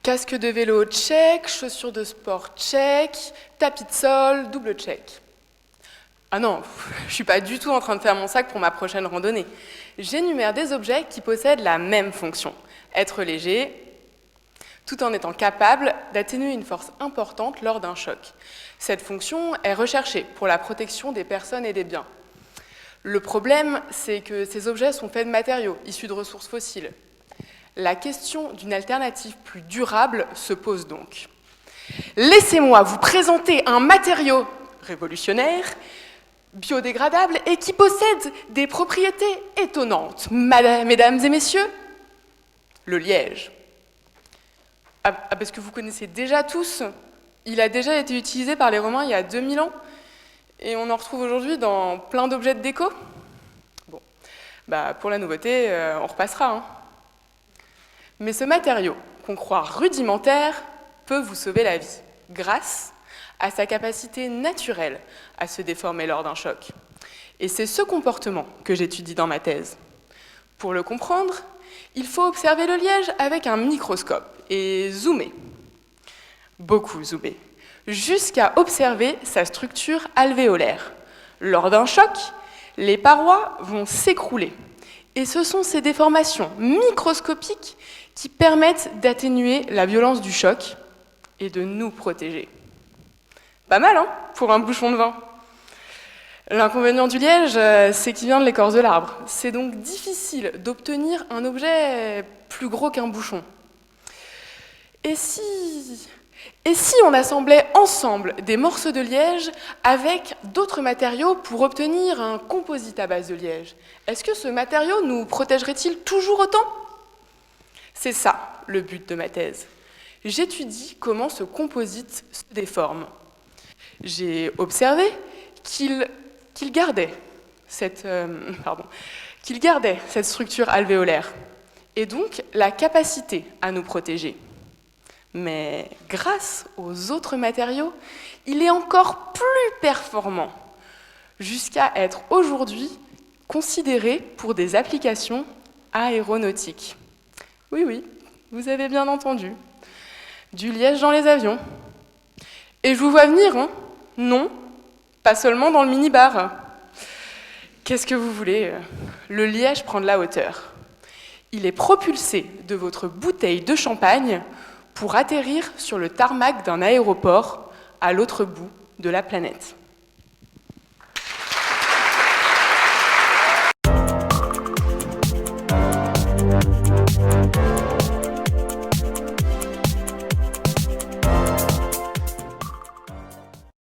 Casque de vélo, check. Chaussures de sport, check. Tapis de sol, double check. Ah non, je suis pas du tout en train de faire mon sac pour ma prochaine randonnée. J'énumère des objets qui possèdent la même fonction. Être léger, tout en étant capable d'atténuer une force importante lors d'un choc. Cette fonction est recherchée pour la protection des personnes et des biens. Le problème, c'est que ces objets sont faits de matériaux issus de ressources fossiles. La question d'une alternative plus durable se pose donc. Laissez-moi vous présenter un matériau révolutionnaire, biodégradable et qui possède des propriétés étonnantes. Mesdames et messieurs, le liège. Parce que vous connaissez déjà tous, il a déjà été utilisé par les Romains il y a 2000 ans et on en retrouve aujourd'hui dans plein d'objets de déco. Bon, pour la nouveauté, on repassera. Hein. Mais ce matériau, qu'on croit rudimentaire, peut vous sauver la vie, grâce à sa capacité naturelle à se déformer lors d'un choc. Et c'est ce comportement que j'étudie dans ma thèse. Pour le comprendre, il faut observer le liège avec un microscope et zoomer, beaucoup zoomer, jusqu'à observer sa structure alvéolaire. Lors d'un choc, les parois vont s'écrouler. Et ce sont ces déformations microscopiques qui permettent d'atténuer la violence du choc et de nous protéger. Pas mal, hein, pour un bouchon de vin. L'inconvénient du liège, c'est qu'il vient de l'écorce de l'arbre. C'est donc difficile d'obtenir un objet plus gros qu'un bouchon. Et si on assemblait ensemble des morceaux de liège avec d'autres matériaux pour obtenir un composite à base de liège? Est-ce que ce matériau nous protégerait-il toujours autant? C'est ça le but de ma thèse. J'étudie comment ce composite se déforme. J'ai observé qu'il gardait cette structure alvéolaire et donc la capacité à nous protéger. Mais grâce aux autres matériaux, il est encore plus performant, jusqu'à être aujourd'hui considéré pour des applications aéronautiques. Oui, vous avez bien entendu. Du liège dans les avions. Et je vous vois venir, hein? Non, pas seulement dans le minibar. Qu'est-ce que vous voulez? Le liège prend de la hauteur. Il est propulsé de votre bouteille de champagne pour atterrir sur le tarmac d'un aéroport à l'autre bout de la planète.